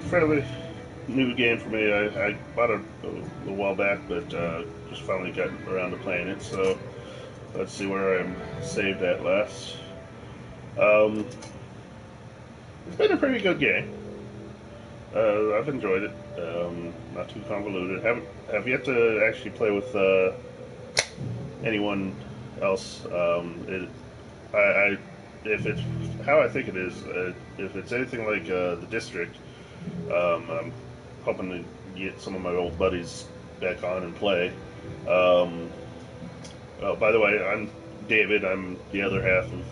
fairly new game for me. I bought it a while back, but just finally got around to playing it. So let's see where I'm saved at last. Um, it's been a pretty good game. I've enjoyed it. Not too convoluted. Have yet to actually play with anyone else. I if it's how I think it is, if it's anything like the district, I'm hoping to get some of my old buddies back on and play. Um, oh, by the way, I'm David. I'm the other half of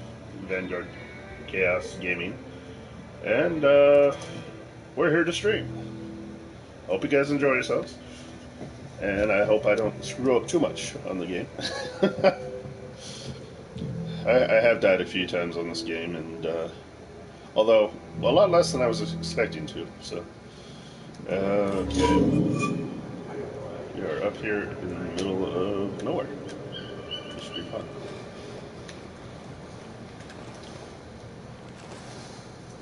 Vanguard Chaos Gaming, and we're here to stream. Hope you guys enjoy yourselves, and I hope I don't screw up too much on the game. I have died a few times on this game, and although a lot less than I was expecting to. So, okay, we are up here in the middle of nowhere. This should be fun.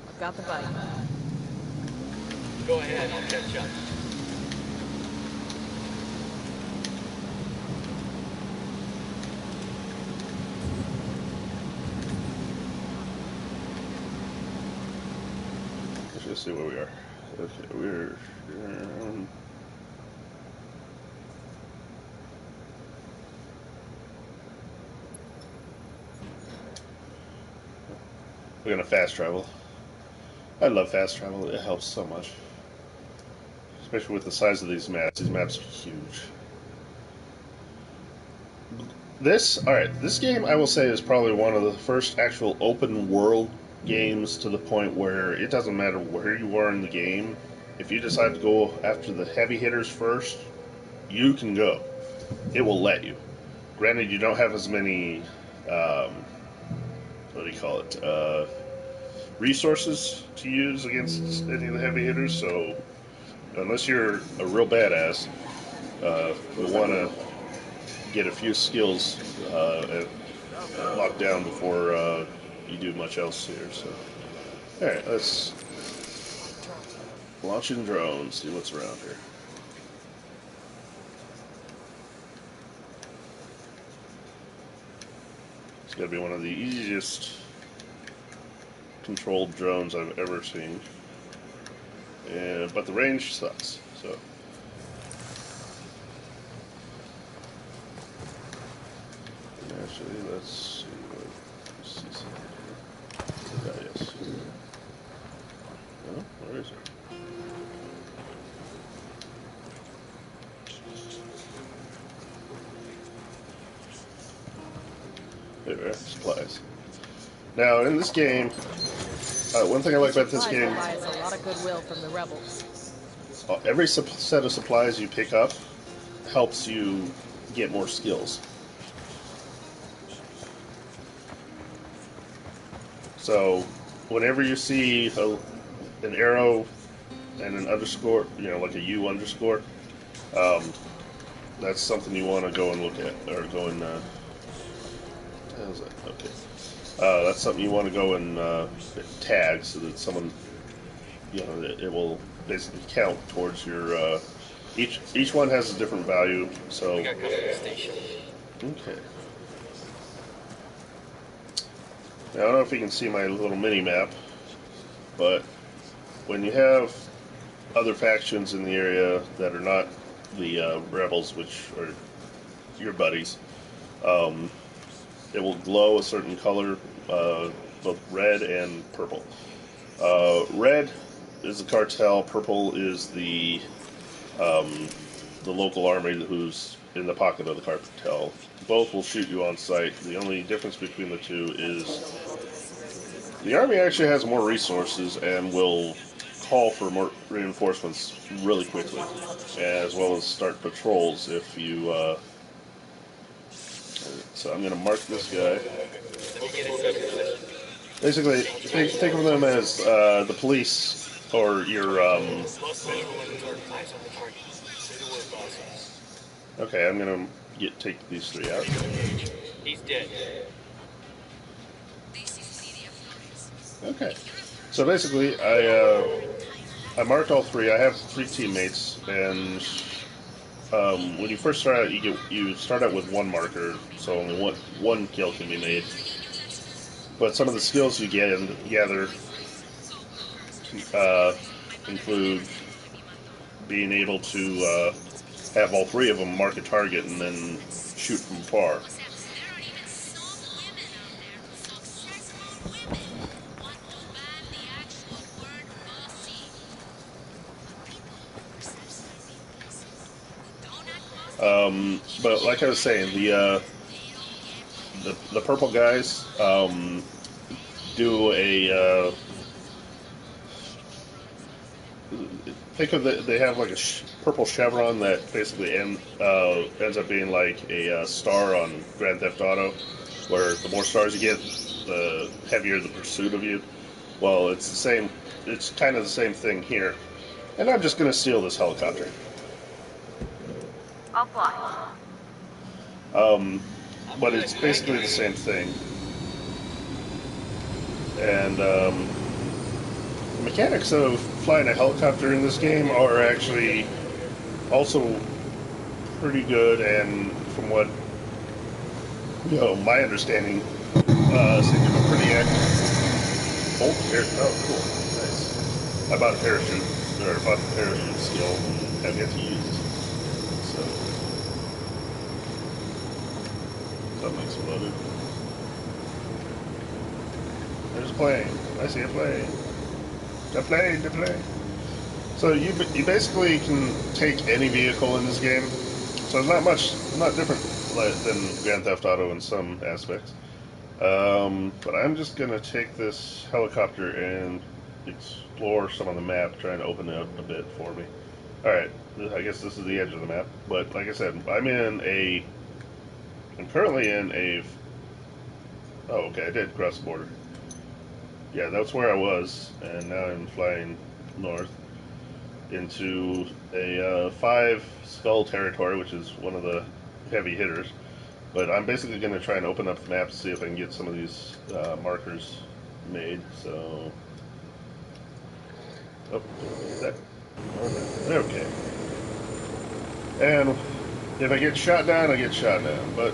I've got the bike. Go ahead, I'll catch up. Let's see where we are. Okay, we're gonna fast travel. I love fast travel. It helps so much, especially with the size of these maps. These maps are huge. This game I will say is probably one of the first actual open world games to the point where it doesn't matter where you are in the game. If you decide to go after the heavy hitters first, you can go. It will let you. Granted, you don't have as many, what do you call it, resources to use against any of the heavy hitters, so unless you're a real badass, you'll want to get a few skills locked down before you do much else here. So, alright, let's launching drones, see what's around here. It's got to be one of the easiest controlled drones I've ever seen. But the range sucks, so. Actually, let's see what see something here. Yes. Oh, where is it? There we are, supplies. Now, in this game, one thing I like about this game, buys a lot of goodwill from the rebels. Every set of supplies you pick up helps you get more skills. So, whenever you see an arrow and an underscore, you know, like a U underscore, that's something you want to go and look at, or go and, how's that? Okay. That's something you want to go and tag so that someone, you know, it will basically count towards your, each one has a different value, so. We got company station. Okay. Now, I don't know if you can see my little mini-map, but when you have other factions in the area that are not the rebels, which are your buddies, it will glow a certain color, both red and purple. Red is the cartel, purple is the local army who's in the pocket of the cartel. Both will shoot you on sight. The only difference between the two is the army actually has more resources and will call for more reinforcements really quickly, as well as start patrols if you. So I'm going to mark this guy. Basically, think of them as the police or your. Okay, I'm going to take these three out. He's dead. Okay, so basically, I I marked all three. I have 3 teammates, and when you first start out, you start out with 1 marker, so only one kill can be made. But some of the skills you gather include being able to have all 3 of them mark a target and then shoot from far. But like I was saying, the purple guys do a think of they have like a purple chevron that basically ends up being like a star on Grand Theft Auto, where the more stars you get, the heavier the pursuit of you. Well, it's the same. It's kind of the same thing here. And I'm just gonna steal this helicopter. I'll fly. But it's basically the same thing. And the mechanics of flying a helicopter in this game are actually also pretty good, and from what my understanding, seem to be pretty accurate. Oh, cool, nice. I bought a parachute, or bought the parachute skill, and have yet to use it. So something exploded. There's a plane. I see a plane. The plane. So you basically can take any vehicle in this game. So it's not different than Grand Theft Auto in some aspects. But I'm just gonna take this helicopter and explore some of the map, trying to open it up a bit for me. All right, I guess this is the edge of the map. But like I said, I'm currently in a. Oh, okay, I did cross the border. Yeah, that's where I was, and now I'm flying north into a 5 skull territory, which is one of the heavy hitters. But I'm basically going to try and open up the map to see if I can get some of these markers made. So, oh, that. Okay. And if I get shot down, I get shot down. But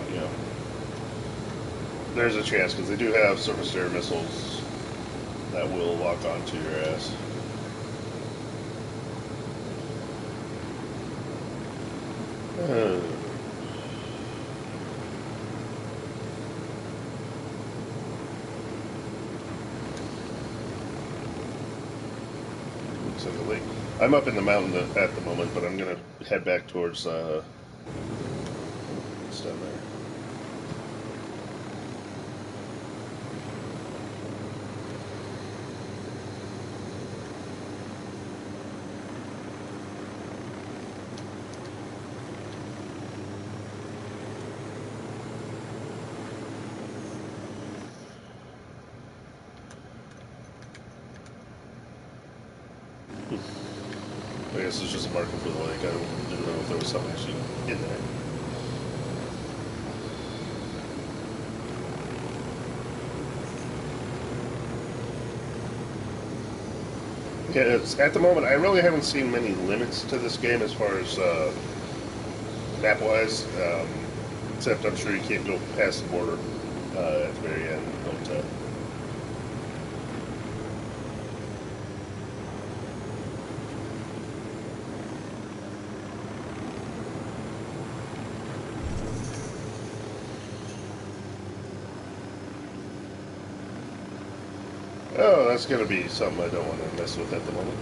there's a chance because they do have surface-to-air missiles that will lock onto your ass. Looks like a lake. I'm up in the mountain at the moment, but I'm gonna head back towards what's down there. I guess it's just a marker for the lake. I didn't know if there was something actually in there. Yeah, at the moment, I really haven't seen many limits to this game as far as map-wise, except I'm sure you can't go past the border at the very end. But, oh, that's going to be something I don't want to mess with at the moment.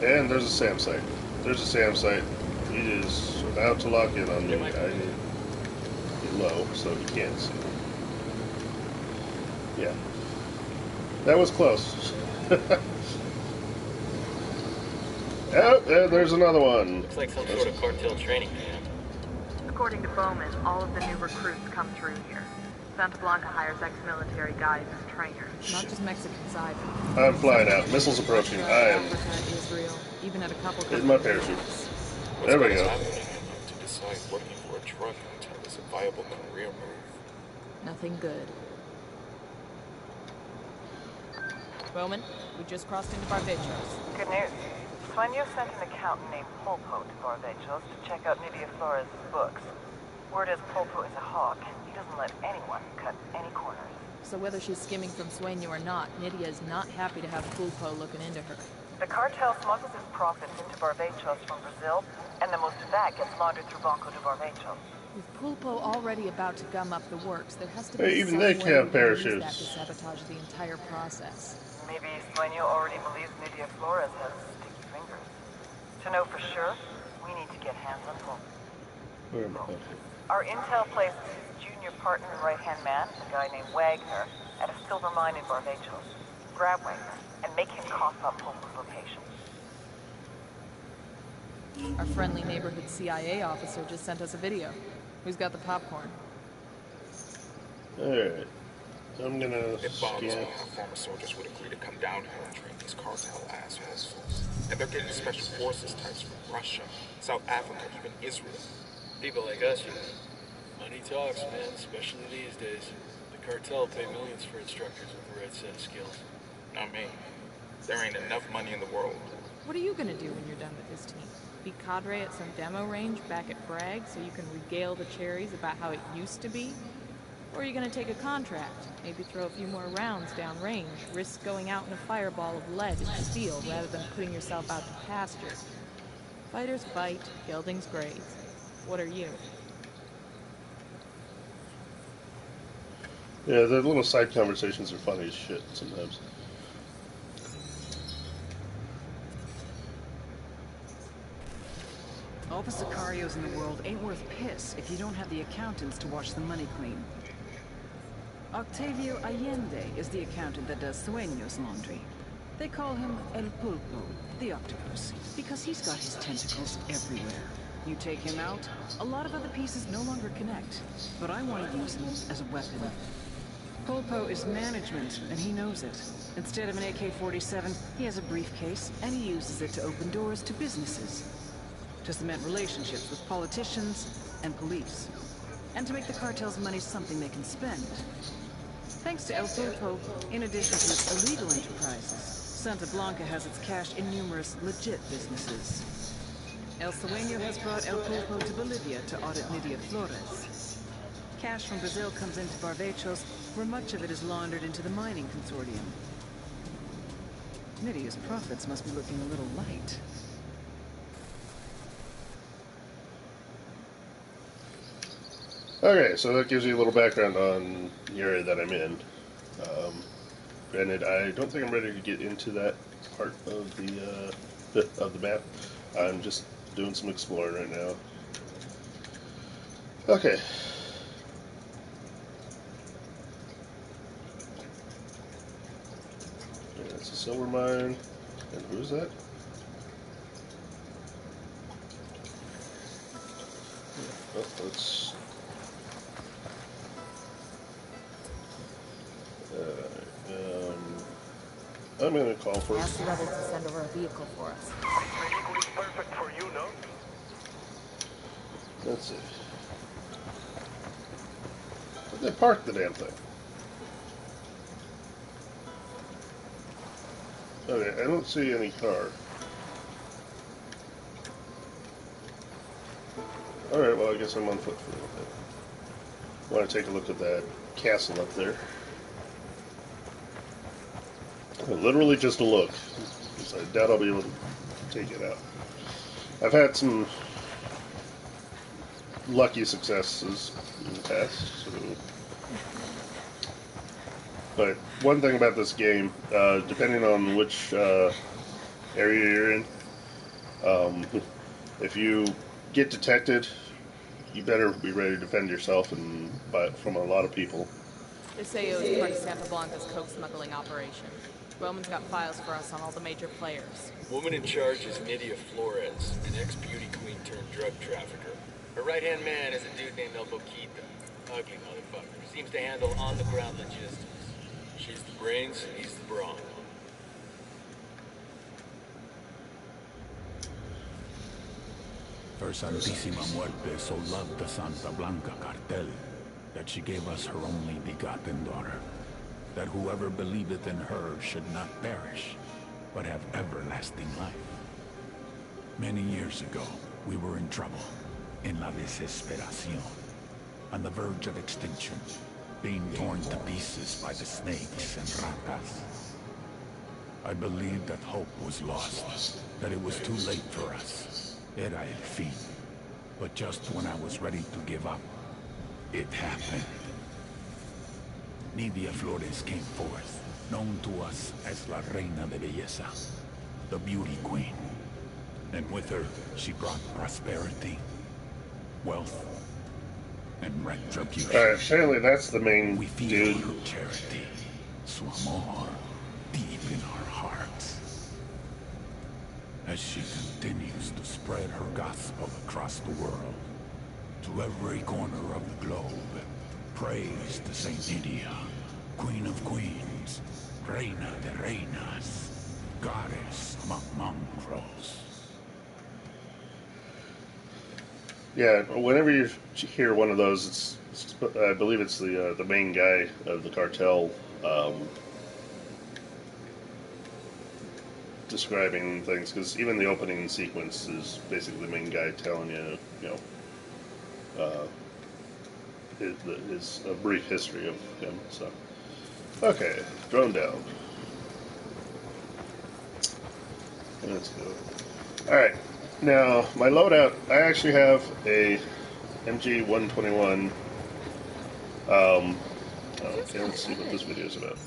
And there's a SAM site. There's a SAM site. It is about to lock in on me. I get low, so you can't see. Yeah. That was close. Oh, there's another one. Looks like some sort of cartel training camp. According to Bowman, all of the new recruits come through here. Santa Blanca hires ex-military guys as trainers. Not just Mexicans either. I'm flying out. Missiles approaching. I am. Africa, Israel, even at a couple. Here's my parachute. There we go. To decide working for a truck until it's a viable career move. Nothing good. Bowman, we just crossed into Barbechos. Good news. Sueño sent an accountant named Pulpo to Barbechos to check out Nydia Flores' books. Word is Pulpo is a hawk. He doesn't let anyone cut any corners. So whether she's skimming from Sueño or not, Nydia is not happy to have Pulpo looking into her. The cartel smuggles its profits into Barbechos from Brazil, and the most of that gets laundered through Banco de Barbechos. With Pulpo already about to gum up the works, there has to be Hey, even some they way can have we can use that parachutes. to sabotage the entire process. Maybe Sueño already believes Nydia Flores has sticky fingers. To know for sure, we need to get hands on Pulpo. Where am I? Our intel places his junior partner and right-hand man, a guy named Wagner, at a silver mine in Barbechos. Grab Wagner and make him cough up Pulpo's location. Our friendly neighborhood CIA officer just sent us a video. Who's got the popcorn? Alright. I'm gonna It bothers me scan. how former soldiers would agree to come down here and train these cartel assholes. And they're getting special forces types from Russia, South Africa, even Israel. People like us, you know. Money talks, man, especially these days. The cartel pay millions for instructors with the right set of skills. Not me. There ain't enough money in the world. What are you gonna do when you're done with this team? Be cadre at some demo range back at Bragg so you can regale the cherries about how it used to be? Or are you gonna take a contract, maybe throw a few more rounds down range, risk going out in a fireball of lead and steel rather than putting yourself out to pasture? Fighters fight, geldings graze. What are you? Yeah, the little side conversations are funny as shit sometimes. All the Sicarios in the world ain't worth piss if you don't have the accountants to watch the money clean. Octavio Allende is the accountant that does Sueño's laundry. They call him El Pulpo, the octopus, because he's got his tentacles everywhere. You take him out, a lot of other pieces no longer connect, but I want to use him as a weapon. Pulpo is management, and he knows it. Instead of an AK-47, he has a briefcase, and he uses it to open doors to businesses, to cement relationships with politicians and police, and to make the cartel's money something they can spend. Thanks to El Pulpo, in addition to its illegal enterprises, Santa Blanca has its cash in numerous legit businesses. El Sueño has brought El Pulpo to Bolivia to audit Nydia Flores. Cash from Brazil comes into Barbechos, where much of it is laundered into the mining consortium. Nydia's profits must be looking a little light. Okay, so that gives you a little background on the area that I'm in. Granted, I don't think I'm ready to get into that part of the map. I'm just doing some exploring right now. Okay. Yeah, that's a silver mine. And who's that? Yeah, oh, let's... I'm going to call for... Ask the others to send over a vehicle for us. It's perfect for you, no? Let's see. Where'd they park the damn thing? Okay, I don't see any car. Alright, well I guess I'm on foot for a little bit. I want to take a look at that castle up there. Literally just a look, because I doubt I'll be able to take it out. I've had some lucky successes in the past, so... But one thing about this game, depending on which area you're in, if you get detected, you better be ready to defend yourself and from a lot of people. This AO is part of Santa Blanca's coke smuggling operation. Bowman's got files for us on all the major players. Woman in charge is Nydia Flores, an ex-beauty queen turned drug trafficker. Her right-hand man is a dude named El Boquita. Ugly motherfucker. Seems to handle on-the-ground logistics. She's the brains, he's the brawn. Her Santísima Muerte so loved the Santa Blanca cartel that she gave us her only begotten daughter. that whoever believeth in her should not perish, but have everlasting life. Many years ago, we were in trouble, in la desesperación, on the verge of extinction, being torn to pieces by the snakes and ratas. I believed that hope was lost, that it was too late for us. Era el fin. But just when I was ready to give up, it happened. Nidia Flores came forth, known to us as La Reina de Belleza, the Beauty Queen. And with her, she brought prosperity, wealth, and retribution. Alright, apparently that's the main We feel dude. her charity, su amor, deep in our hearts. As she continues to spread her gospel across the world, to every corner of the globe, praise to Saint Nydia, Queen of Queens, Reina de Reinas, Goddess among mongrels. Yeah, whenever you hear one of those, I believe it's the main guy of the cartel describing things, because even the opening sequence is basically the main guy telling you, his a brief history of him. So, okay, drone down. Let's go. All right. Now, my loadout, I actually have a MG-121. Okay, let's see what this video is about.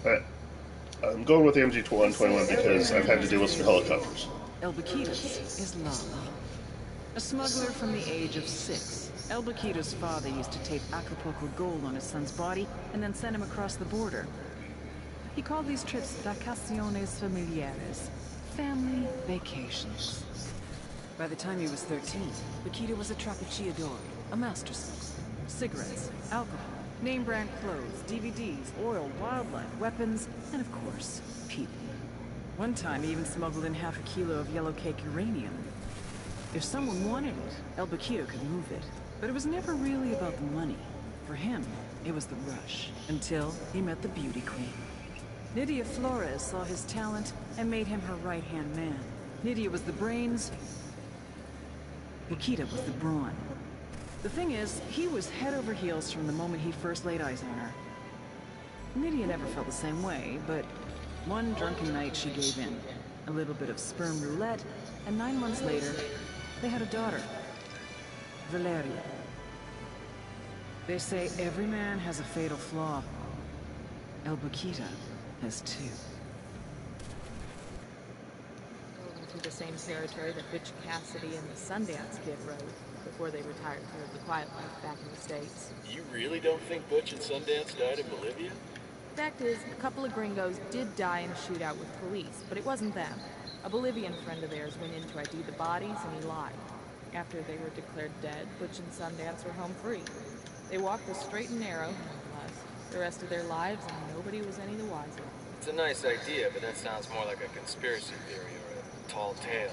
Alright. I'm going with the MG-121 because I've had to deal with some helicopters. El Baquitas is Lala. A smuggler from the age of 6. El Baquita's father used to tape Acapulco gold on his son's body and then send him across the border. He called these trips vacaciones familiares. Family vacations. By the time he was 13, Baquita was a trapicheador, a master smuggler. Cigarettes, alcohol, name-brand clothes, DVDs, oil, wildlife, weapons, and of course, people. One time he even smuggled in half a kilo of yellow cake uranium. If someone wanted it, El Baquita could move it. But it was never really about the money. For him, it was the rush, until he met the beauty queen. Nidia Flores saw his talent and made him her right-hand man. Nidia was the brains, Baquita was the brawn. The thing is, he was head over heels from the moment he first laid eyes on her. Nidia never felt the same way, but one drunken night she gave in. A little bit of sperm roulette, and 9 months later, they had a daughter, Valeria. They say every man has a fatal flaw. El Baquita has 2. Going through the same territory that Bitch Cassidy and the Sundance Kid rode before they retired to live the quiet life back in the States. You really don't think Butch and Sundance died in Bolivia? Fact is, a couple of gringos did die in a shootout with police, but it wasn't them. A Bolivian friend of theirs went in to ID the bodies, and he lied. After they were declared dead, Butch and Sundance were home free. They walked the straight and narrow, nonetheless, the rest of their lives, and nobody was any the wiser. It's a nice idea, but that sounds more like a conspiracy theory or a tall tale.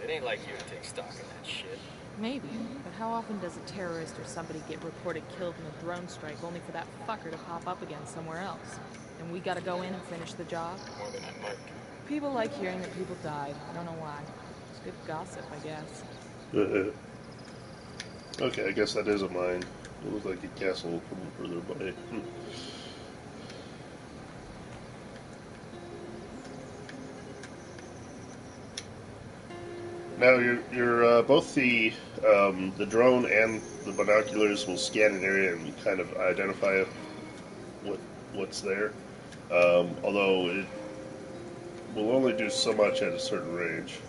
It ain't like you to take stock in that shit. Maybe, but how often does a terrorist or somebody get reported killed in a drone strike only for that fucker to pop up again somewhere else? And we gotta go in and finish the job? More than I'd like. People like hearing that people died. I don't know why. It's good gossip, I guess. Okay, I guess that is a mine. It looks like a castle from further away. Now, you're both the drone and the binoculars will scan an area and kind of identify what's there. Although it will only do so much at a certain range.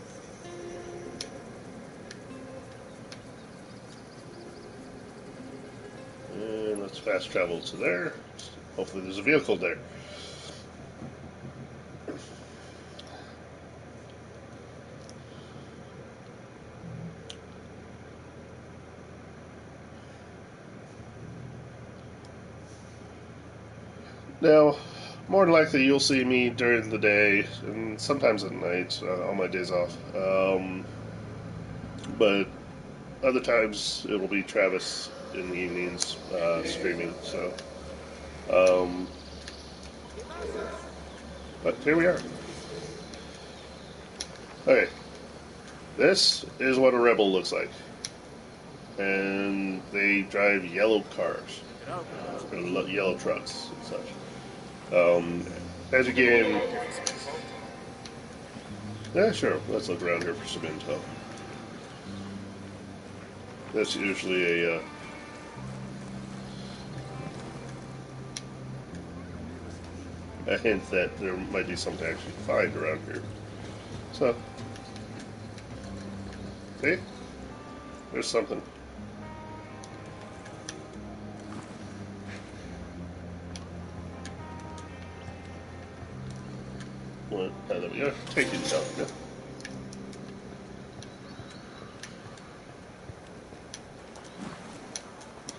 And let's fast travel to there. Hopefully there's a vehicle there. Now, more than likely you'll see me during the day and sometimes at night on my days off. But other times it will be Travis in the evenings streaming. So Um, but here we are. Okay, this is what a rebel looks like, and they drive yellow cars, or yellow trucks and such. As a game, yeah, sure. Let's look around here for some intel. That's usually a hint that there might be something to actually find around here. So, see? There's something. What? There we go. Take it down. Yeah.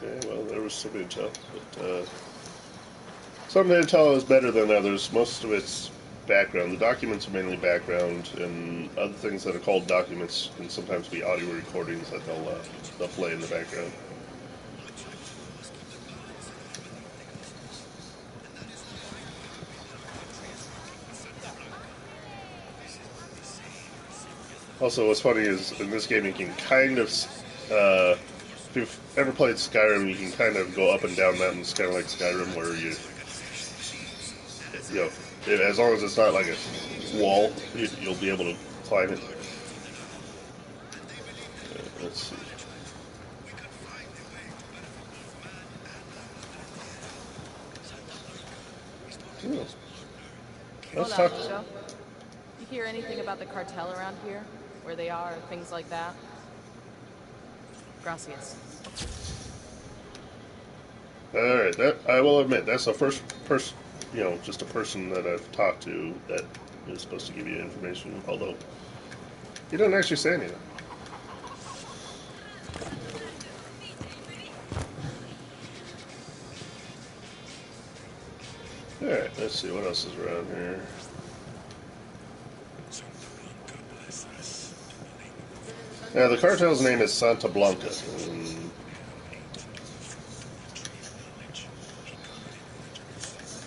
Okay, well, there was some intel, but some intel is better than others. Most of it's background. The documents are mainly background, and other things that are called documents can sometimes be audio recordings that they'll play in the background. Also, what's funny is in this game you can kind of, if you've ever played Skyrim, you can kind of go up and down mountains, kind of like Skyrim, where you know, as long as it's not like a wall, you'll be able to climb it. Let's see. Ooh. Let's Hold talk. on, Nico. You hear anything about the cartel around here? Where they are, things like that? Gracias. Alright, that I will admit, that's the first person, just a person that I've talked to that is supposed to give you information, although he doesn't actually say anything. Alright, let's see what else is around here. Yeah, the cartel's name is Santa Blanca.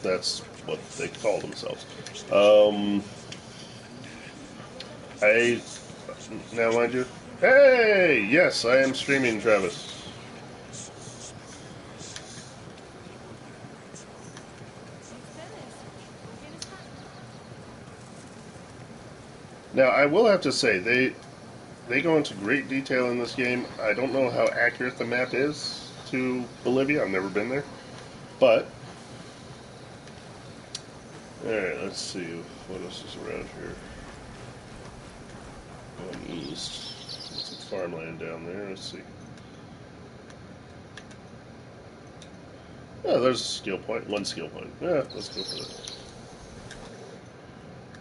That's what they call themselves. Now mind you, hey, yes, I am streaming, Travis. Now, I will have to say, they go into great detail in this game. I don't know how accurate the map is to Bolivia. I've never been there. But, alright, let's see. What else is around here? Going east. It's a farmland down there. Let's see. Oh, there's a skill point. One skill point. Yeah, let's go for that.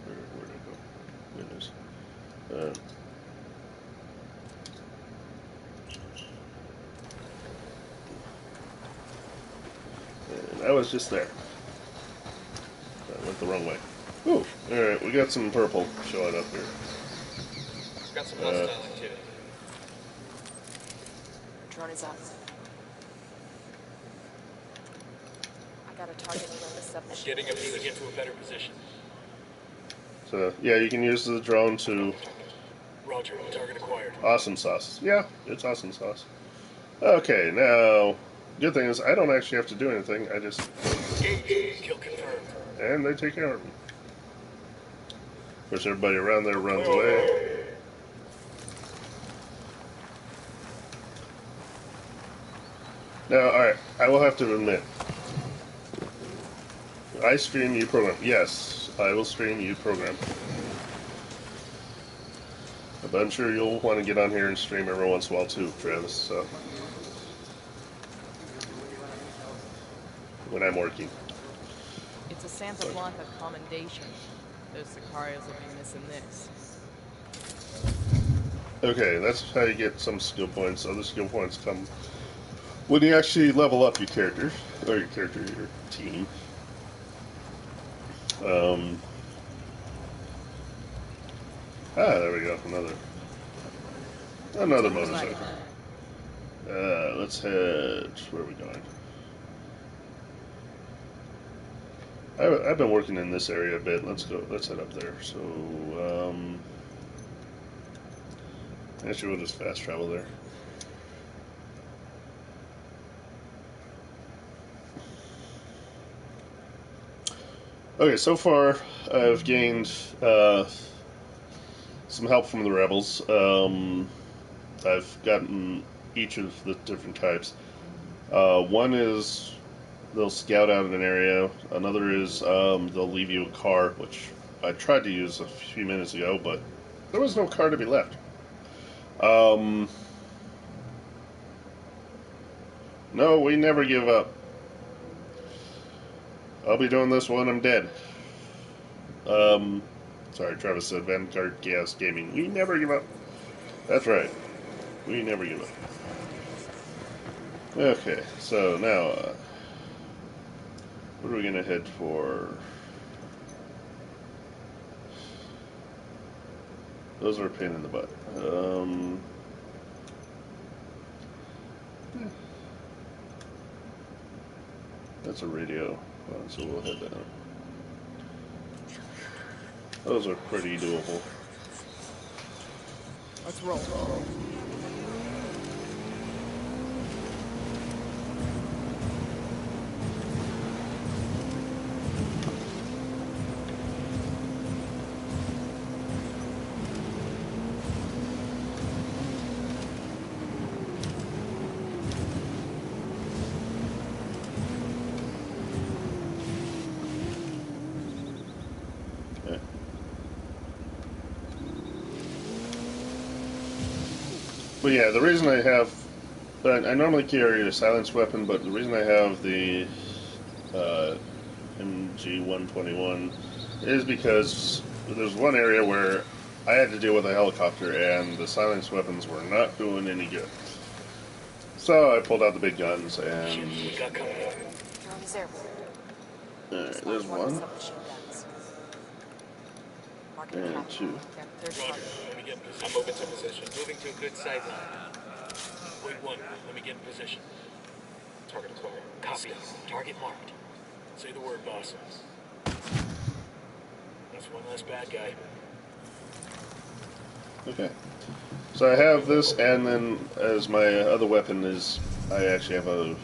Where'd I go? Goodness. And I was just there. I went the wrong way. Ooh, alright, we got some purple showing up here. Got some hostile activity. Drone is up. I got a target near the submission. Getting up to get to a better position. So, yeah, you can use the drone to... Roger, target acquired. Awesome sauce. Yeah, it's awesome sauce. Okay, now, good thing is I don't actually have to do anything. I just... Kill confirmed. And they take care of me. Of course, everybody around there runs away. Now, alright, I will have to admit, I stream, you program. Yes, I will stream, you program. But I'm sure you'll want to get on here and stream every once in a while too, Travis, so. When I'm working. It's a Santa Blanca commendation. Those Sicarios will be missing this. Okay, that's how you get some skill points. Other skill points come when you actually level up your character, or your team. There we go. Another motorcycle. Let's head. Where are we going? I've been working in this area a bit. Let's go. Let's head up there. So, actually, we'll just fast travel there. Okay, so far I've gained some help from the rebels. I've gotten each of the different types. One is they'll scout out an area. Another is they'll leave you a car, which I tried to use a few minutes ago, but there was no car to be left. No, we never give up. I'll be doing this when I'm dead. Sorry, Travis said Vanguard Chaos Gaming. We never give up. That's right. We never give up. Okay, so now, what are we gonna head for? Those are a pain in the butt. That's a radio, so we'll head down. Those are pretty doable. Let's roll. But yeah, the reason I have... I normally carry a silenced weapon, but the reason I have the MG-121 is because there's one area where I had to deal with a helicopter, and the silenced weapons were not doing any good. So I pulled out the big guns, and... Alright, there's one. And two. I'm moving to position. Moving to a good sight line. Wait one. Let me get in position. Target acquired. Copy. Target marked. Say the word, boss. That's one less bad guy. Okay. So I have this, and then as my other weapon is, I actually have a,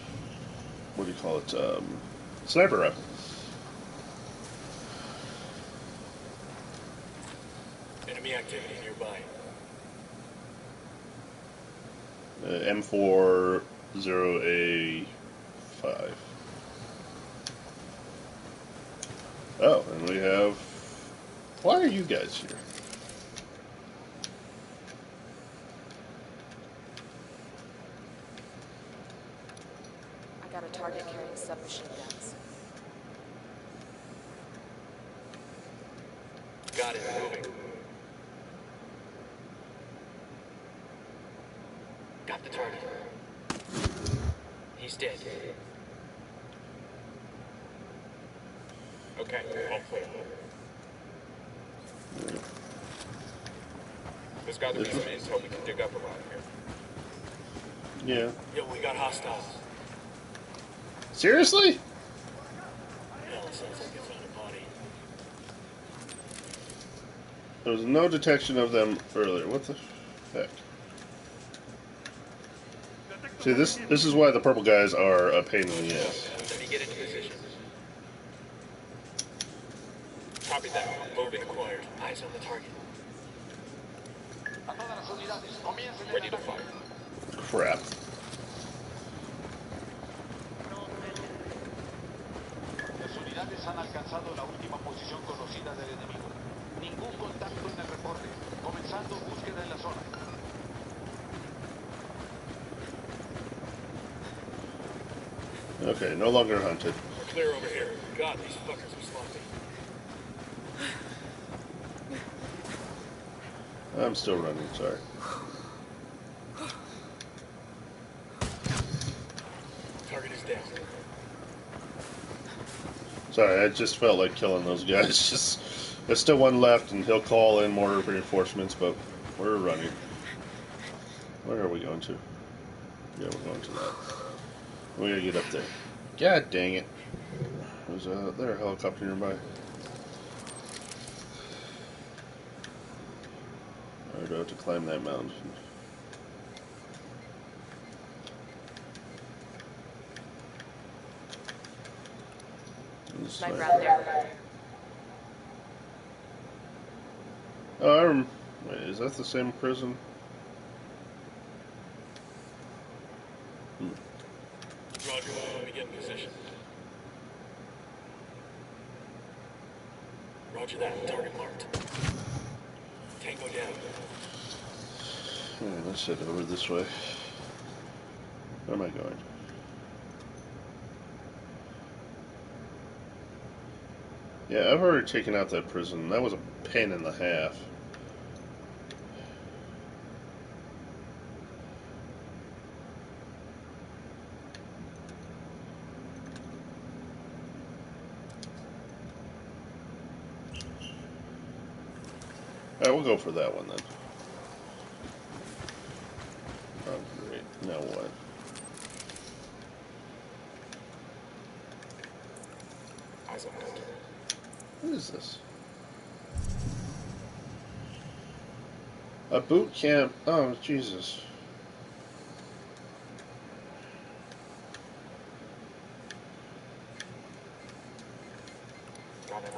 what do you call it, sniper rifle. Enemy activity nearby. M40A5. Oh, and we have... Why are you guys here? I got a target carrying submachine guns. Got it. Moving. Got the target. He's dead. Okay, all clear. There's got to be some intel we can dig up around here. Yeah. Yo, we got hostiles. Seriously? Hell, sounds like it's on a body. There was no detection of them earlier. What the heck? See, this is why the purple guys are a pain in the ass. Let me get into position. Copy that. Moving acquired. Eyes on the target. Ready to fire. Crap. Las unidades han alcanzado la última posición conocida del enemigo. Ningún contacto en el reporte. Comenzando búsqueda en la zona. Okay, no longer hunted. We're clear over here. God, these fuckers are sloppy. I'm still running, sorry. Target is down. Sorry, I just felt like killing those guys. Just there's still one left, and he'll call in more reinforcements, but we're running. Where are we going to? Yeah, we're going to that. We gotta get up there. God dang it. There's a helicopter nearby. I do have to climb that mountain. Sniper out there. Oh, wait, is that the same prison? Roger, let me get in position. Roger that, target marked. Tango down. Alright, let's head over this way. Where am I going? Yeah, I've already taken out that prison. That was a pain and a half. Alright, we'll go for that one then. Oh, great. Now what? Eyes on Hunter. What is this? A boot camp. Oh, Jesus. Got it.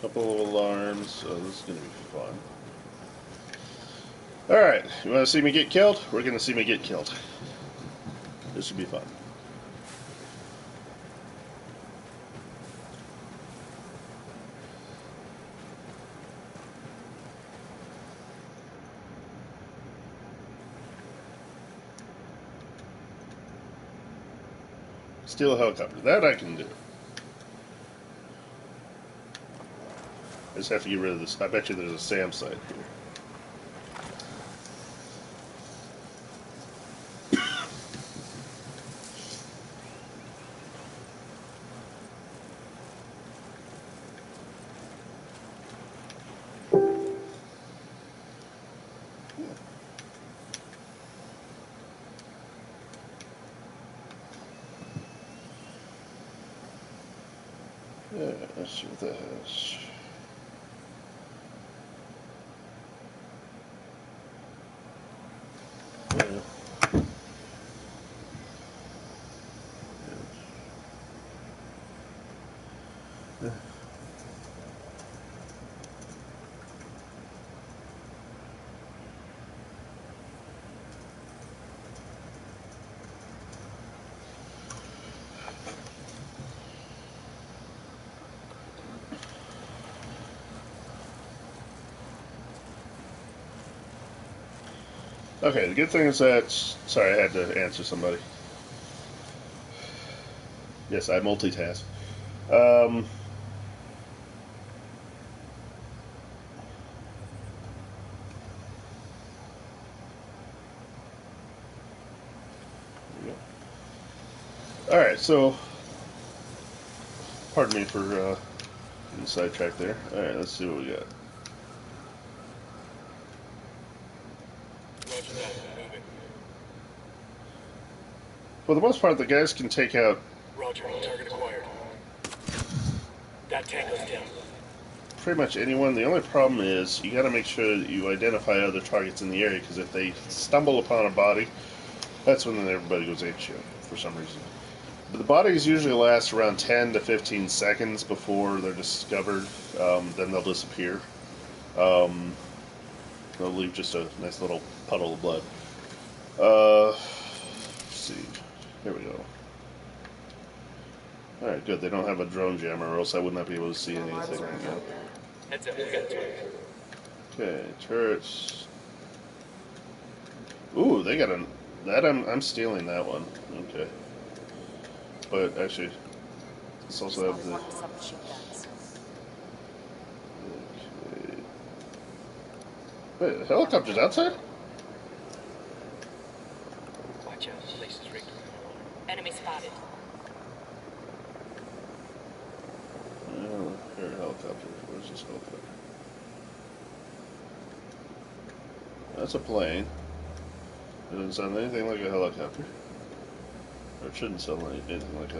Couple of alarms. So this is going to be fun. Alright, you want to see me get killed? We're going to see me get killed. This should be fun. Steal a helicopter. That I can do. I just have to get rid of this. I bet you there's a SAM site here. Yeah, let's see what that has. Yeah. Yeah. Okay, the good thing is that... Sorry, I had to answer somebody. Yes, I multitask. Alright, so... Pardon me for getting sidetracked there. Alright, let's see what we got. Roger that, moving. For the most part, the guys can take out Roger, target acquired. That tango's down. pretty much anyone. The only problem is you got to make sure that you identify other targets in the area, because if they stumble upon a body, that's when everybody goes apeshit for some reason. But the bodies usually last around 10 to 15 seconds before they're discovered. Then they'll disappear. They'll leave just a nice little puddle of blood. Let's see. Here we go. Alright, good. They don't have a drone jammer, or else I would not be able to see anything right now. Heads up, we got a turret. Okay, turrets. Ooh, they got a... That I'm stealing that one. Okay. But actually, let's also have the... Okay. Wait, the helicopter's outside? Watch out, place is rigged. Enemy spotted. Oh, here, helicopter. Where's this helicopter? That's a plane. It doesn't sound anything like a helicopter. Or it shouldn't sell anything like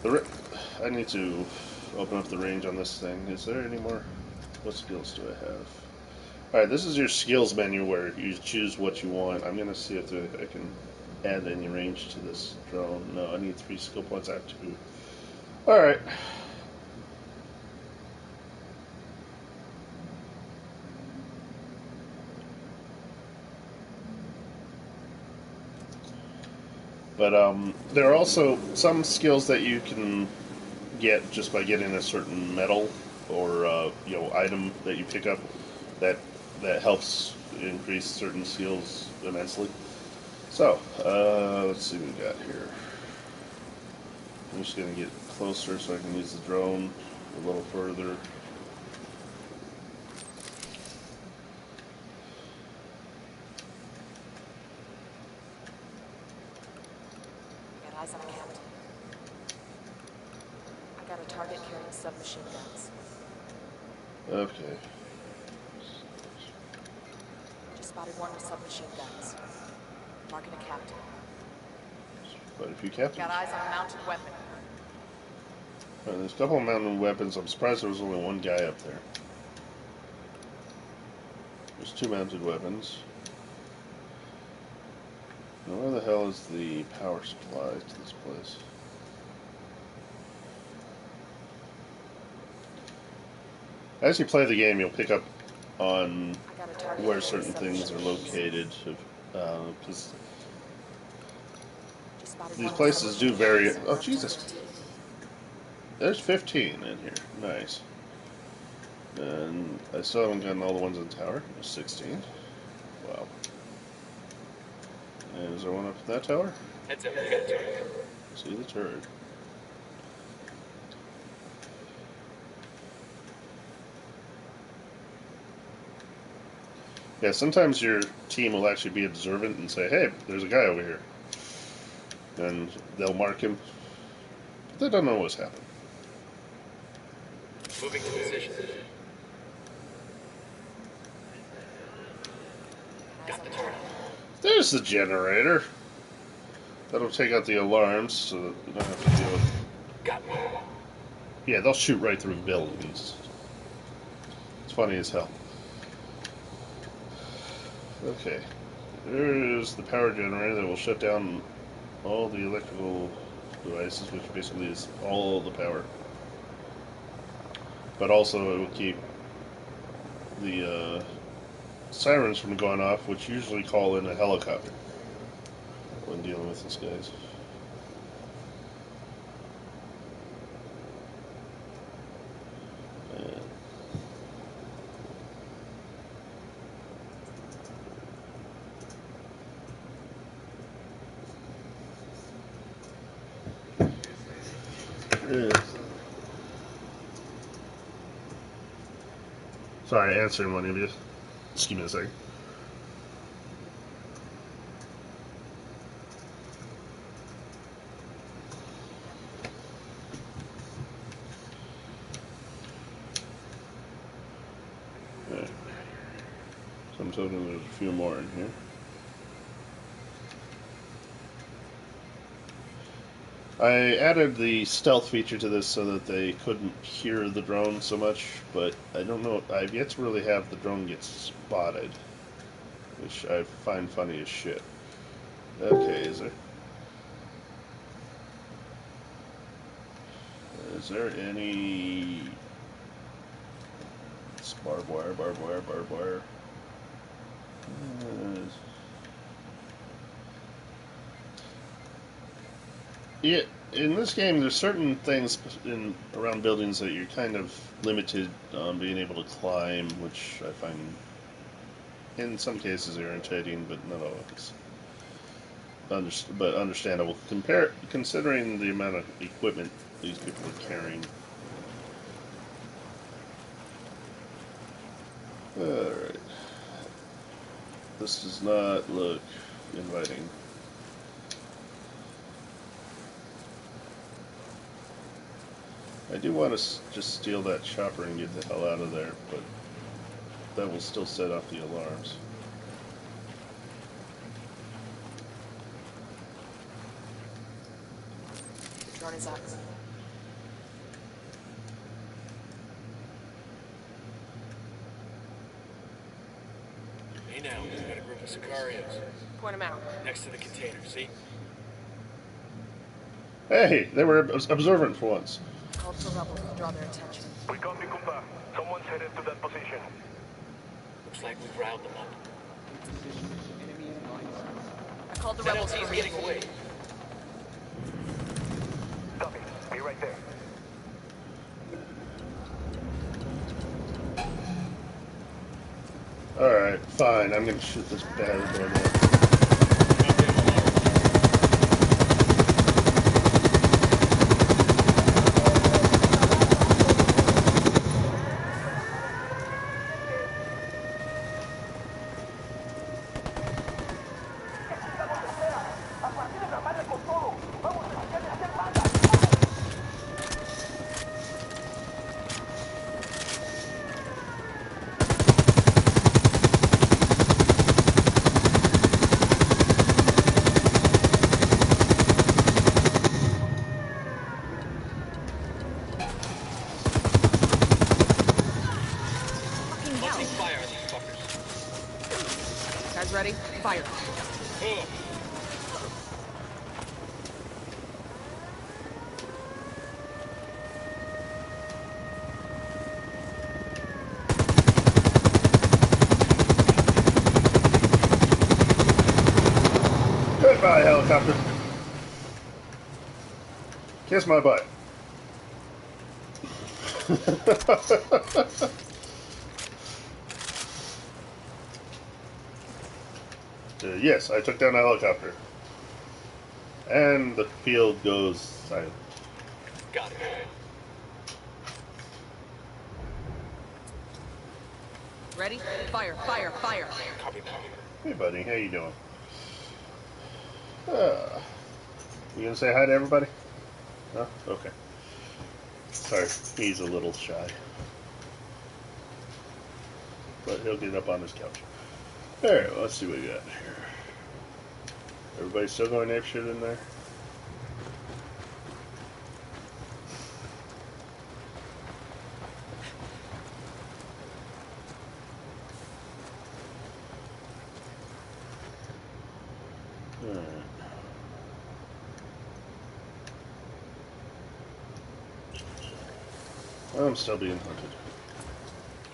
that. I need to open up the range on this thing. Is there any more? What skills do I have? Alright, this is your skills menu where you choose what you want. I'm going to see if I can add any range to this drone. No, I need 3 skill points. I have 2. Alright. But there are also some skills that you can get just by getting a certain medal or item that you pick up that helps increase certain skills immensely. So let's see what we got here. I'm just gonna get closer so I can use the drone a little further. Got eyes on a captain. I got a target carrying submachine guns. Okay. Just spotted one with submachine guns. Marking a captain. Quite a few captains. Got eyes on a mounted weapon. There's a couple of mounted weapons. I'm surprised there was only one guy up there. There's 2 mounted weapons. Now where the hell is the power supply to this place? As you play the game, you'll pick up on where certain things are located, because these places do vary. Oh, Jesus. There's 15 in here. Nice. And I still haven't gotten all the ones in the tower. There's 16. Wow. And is there one up in that tower? Heads up, we got a target. See the turret. Yeah, sometimes your team will actually be observant and say, hey, there's a guy over here. And they'll mark him. But they don't know what's happened. Moving to position. Got the target. There's the generator. That'll take out the alarms so that you don't have to deal with... Got one. Yeah, they'll shoot right through buildings. It's funny as hell. Okay. There's the power generator that will shut down all the electrical devices, which basically is all the power. But also it will keep the sirens from going off, which usually call in a helicopter when dealing with these guys. Sorry, answering one of you. Just give me a second. Okay. So I'm told there's a few more in here. I added the stealth feature to this so that they couldn't hear the drone so much, but I don't know, I've yet to really have the drone get spotted, which I find funny as shit. Okay, is there any... It's barbed wire. Yeah, in this game, there's certain things around buildings that you're kind of limited on being able to climb, which I find, in some cases, irritating, but not always. But understandable, considering the amount of equipment these people are carrying. Alright. This does not look inviting. I do want to just steal that chopper and get the hell out of there, but that will still set off the alarms. Drone is up. Hey now, we've got a group of Sicarios. Point them out. Next to the container, see? Hey, they were observant for once. Called for rebels to draw their attention. We copy, Kumpa. Someone's headed to that position. Looks like we've riled them up. I called the That rebels LT's for getting away. Copy. Be right there. Alright, fine. I'm gonna shoot this bad boy now. Opening fire on these fuckers. Guys ready? Fire. Oh. Goodbye, helicopter. Kiss my butt. Yes, I took down a helicopter. And the field goes silent. Got it. Ready? Fire, fire, fire. Copy that. Hey, buddy, how you doing? You gonna say hi to everybody? No? Okay. Sorry, he's a little shy. But he'll get up on his couch. Alright, let's see what we got here. Everybody still going apeshit in there? Alright. I'm still being hunted.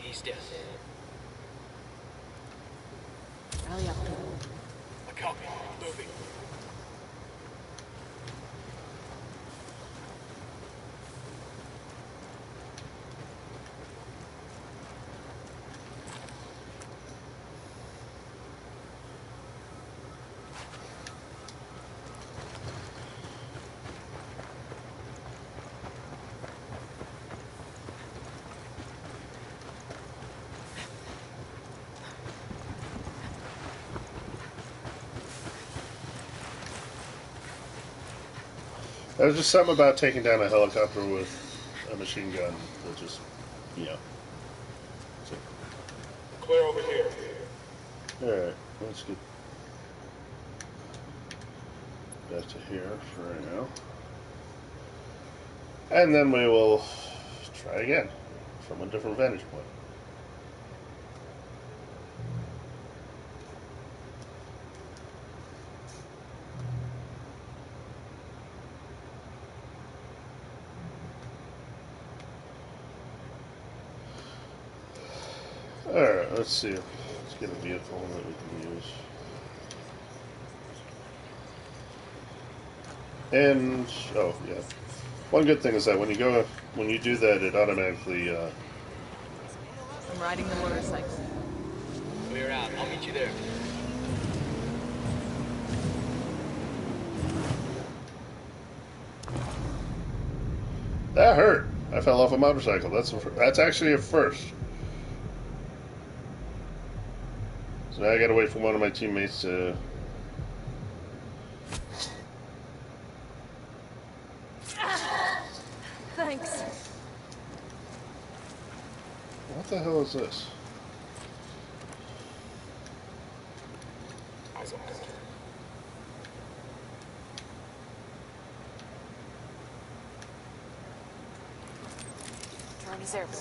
He's dead. Rally up. A copy. Moving. There's just something about taking down a helicopter with a machine gun that just, you know. Clear over here. Alright, let's get back to here for right now. And then we will try again from a different vantage point. Alright, let's see. Let's get a vehicle that we can use. And, oh, yeah. One good thing is that when you do that, it automatically, I'm riding the motorcycle. Clear out. I'll meet you there. that hurt. I fell off a motorcycle. That's actually a first. So now I gotta wait for one of my teammates to... Thanks. What the hell is this? Eyes on hunter. He's airborne.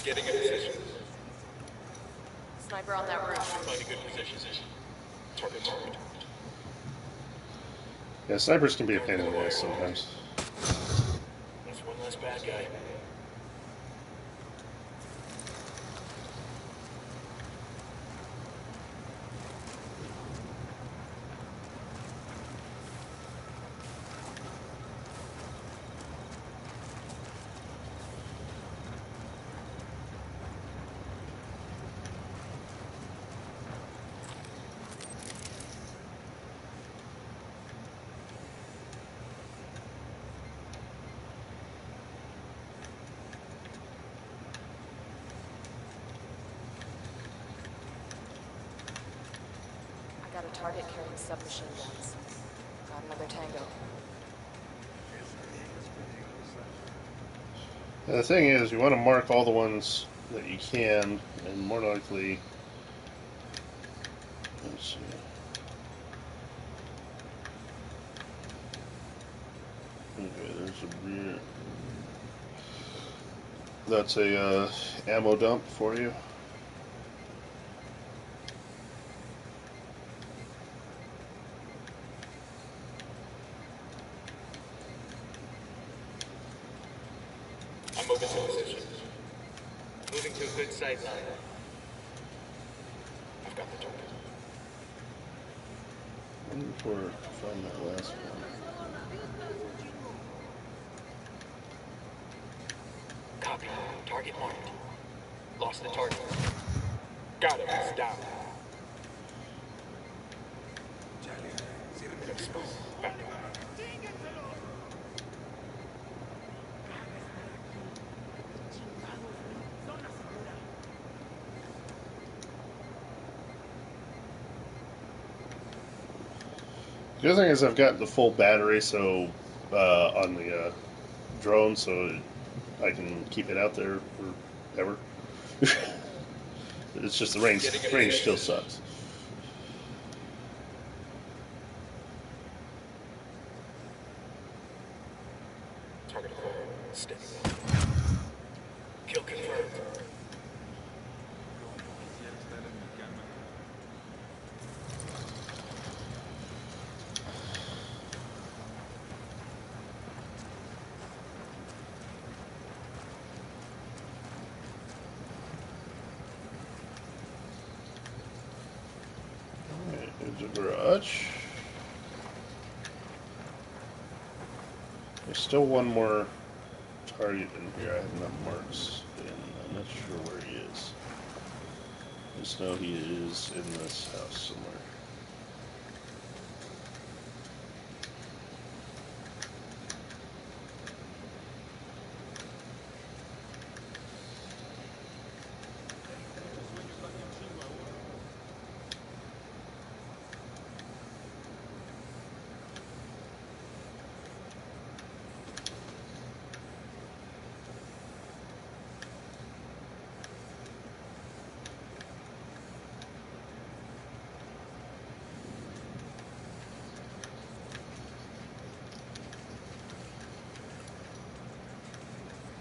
Getting a position. Sniper on that roof. Find a good position. Target. Yeah, snipers can be a pain in the ass sometimes. That's one less bad guy. I got a target carrying submachine guns. Got another tango. And the thing is, you want to mark all the ones that you can, and more likely, let's see. Okay, there's a rear. That's a ammo dump for you. I'm moving to position. Moving to a good sight line. I've got the target. Before I find that last one. Copy. Target marked. Lost the target. Got him. He's down. Exposed. Back up. The other thing is I've got the full battery, so on the drone, so I can keep it out there forever. It's just the range still sucks. Target acquired. Steady. Kill confirmed. There's a garage. There's still one more target in here. I have enough marks, and I'm not sure where he is. I just know he is in this house somewhere.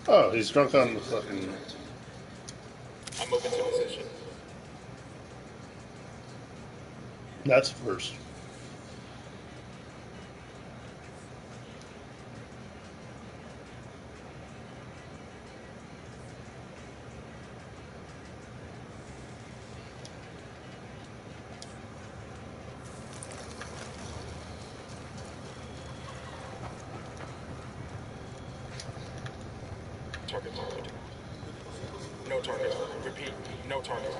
Oh, he's drunk on the fucking... I'm moving to position. That's first. Target marked. No target. Repeat. No target.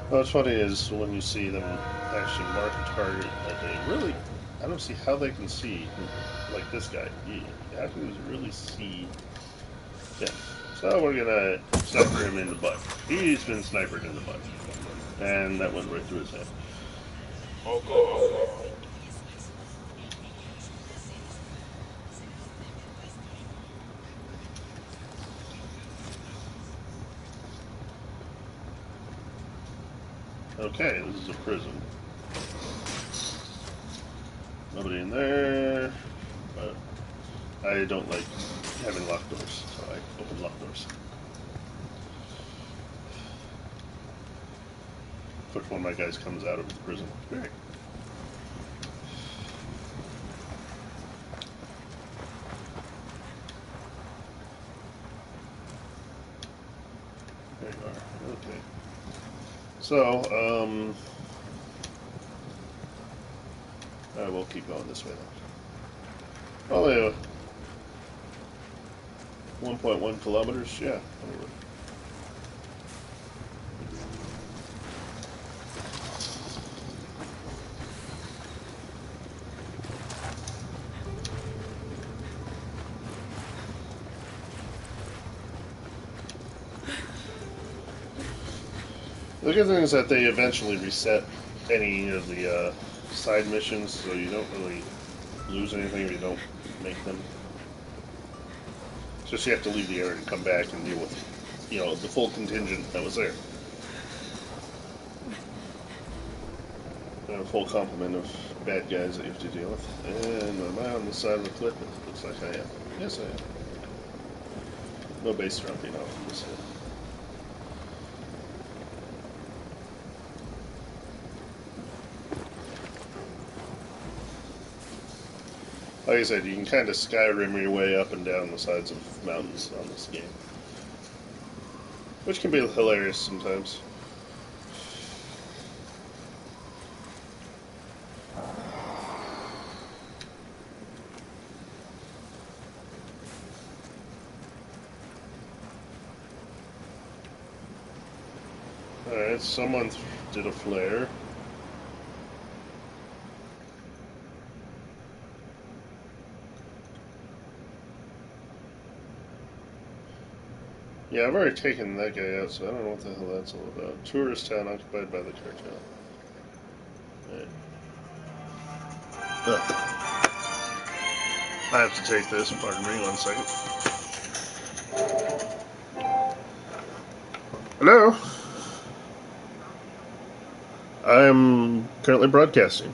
What's funny is when you see them actually mark a target that they really, I don't see how they can see like this guy. How can he really see him? So we're gonna sniper him in the butt. He's been snipered in the butt, and that went right through his head. Oh, good. Okay, this is a prison. Nobody in there, but I don't like having locked doors, so I open locked doors. Of course, one of my guys comes out of the prison. Great. There you are. Okay. So, I will keep going this way then. Only 1.1 kilometers, yeah. The good thing is that they eventually reset any of the side missions, so you don't really lose anything if you don't make them. It's just you have to leave the area and come back and deal with, the full contingent that was there. And a full complement of bad guys that you have to deal with. And am I on the side of the cliff? It looks like I am. Yes, I am. No base jumping off of this hill. Like I said, you can kind of Skyrim your way up and down the sides of mountains on this game. Which can be hilarious sometimes. Alright, someone did a flare. Yeah, I've already taken that guy out, so I don't know what the hell that's all about. Tourist town occupied by the cartel. Right. I have to take this, pardon me, 1 second. Hello? I'm currently broadcasting.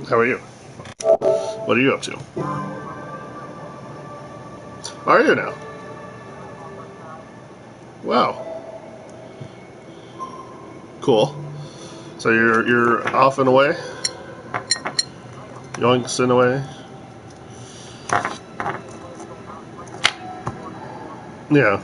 How are you? What are you up to? Are you now? Wow. Cool. So you're off and away? Yoinks and away? Yeah.